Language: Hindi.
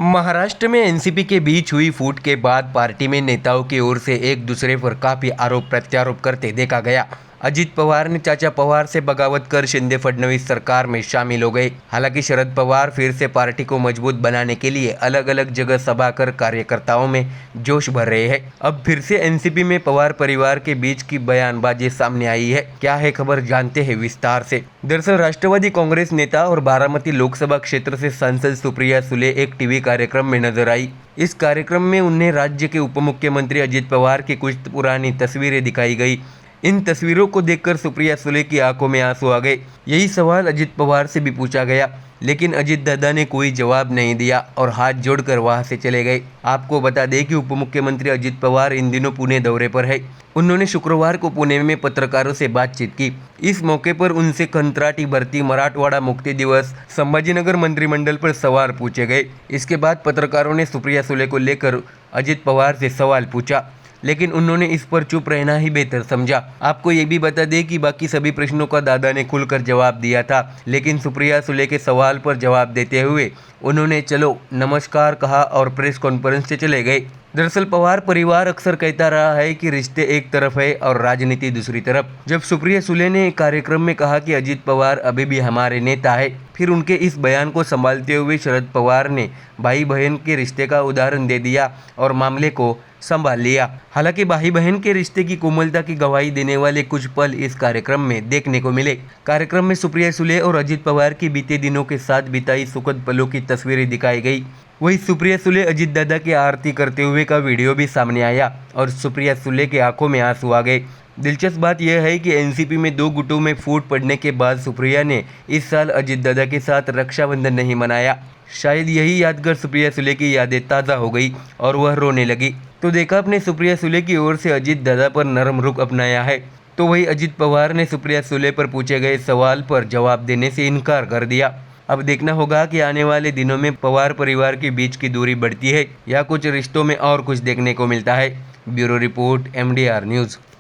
महाराष्ट्र में एनसीपी के बीच हुई फूट के बाद पार्टी में नेताओं की ओर से एक दूसरे पर काफी आरोप प्रत्यारोप करते देखा गया। अजित पवार ने चाचा पवार से बगावत कर शिंदे फडणवीस सरकार में शामिल हो गए। हालांकि शरद पवार फिर से पार्टी को मजबूत बनाने के लिए अलग अलग जगह सभा कर कार्यकर्ताओं में जोश भर रहे हैं। अब फिर से एनसीपी में पवार परिवार के बीच की बयानबाजी सामने आई है। क्या है खबर, जानते हैं विस्तार से। दरअसल राष्ट्रवादी कांग्रेस नेता और बारामती लोकसभा क्षेत्र से सांसद सुप्रिया सुले एक टीवी कार्यक्रम में नजर आई। इस कार्यक्रम में उन्हें राज्य के उप मुख्यमंत्री अजित पवार की कुछ पुरानी तस्वीरें दिखाई गई। इन तस्वीरों को देखकर सुप्रिया सुले की आंखों में आंसू आ गए। यही सवाल अजित पवार से भी पूछा गया, लेकिन अजित दादा ने कोई जवाब नहीं दिया और हाथ जोड़कर वहां से चले गए। आपको बता दें कि उप मुख्यमंत्री अजित पवार इन दिनों पुणे दौरे पर है। उन्होंने शुक्रवार को पुणे में पत्रकारों से बातचीत की। इस मौके पर उनसे कंत्राटी भर्ती, मराठवाड़ा मुक्ति दिवस, संभाजीनगर मंत्रिमंडल पर सवाल पूछे गए। इसके बाद पत्रकारों ने सुप्रिया सुले को लेकर अजित पवार से सवाल पूछा, लेकिन उन्होंने इस पर चुप रहना ही बेहतर समझा। आपको ये भी बता दें कि बाकी सभी प्रश्नों का दादा ने खुलकर जवाब दिया था, लेकिन सुप्रिया सुले के सवाल पर जवाब देते हुए उन्होंने चलो नमस्कार कहा और प्रेस कॉन्फ्रेंस से चले गए। दरअसल पवार परिवार अक्सर कहता रहा है कि रिश्ते एक तरफ है और राजनीति दूसरी तरफ। जब सुप्रिया सुले ने एक कार्यक्रम में कहा कि अजित पवार अभी भी हमारे नेता है, फिर उनके इस बयान को संभालते हुए शरद पवार ने भाई बहन के रिश्ते का उदाहरण दे दिया और मामले को संभाल लिया। हालांकि भाई बहन के रिश्ते की कोमलता की गवाही देने वाले कुछ पल इस कार्यक्रम में देखने को मिले। कार्यक्रम में सुप्रिया सुले और अजित पवार की बीते दिनों के साथ बिताई सुखद पलों की तस्वीरें दिखाई गई। वहीं सुप्रिया सुले अजित दादा की आरती करते हुए का वीडियो भी सामने आया और सुप्रिया सुले के आंखों में आंसू आ गए। दिलचस्प बात यह है कि एनसीपी में दो गुटों में फूट पड़ने के बाद सुप्रिया ने इस साल अजित दादा के साथ रक्षाबंधन नहीं मनाया। शायद यही यादगार सुप्रिया सुले की यादें ताज़ा हो गई और वह रोने लगी। तो देखा आपने सुप्रिया सुले की ओर से अजित दादा पर नरम रुख अपनाया है, तो वही अजित पवार ने सुप्रिया सुले पर पूछे गए सवाल पर जवाब देने से इनकार कर दिया। अब देखना होगा कि आने वाले दिनों में पवार परिवार के बीच की दूरी बढ़ती है या कुछ रिश्तों में और कुछ देखने को मिलता है। Bureau report, MDR news.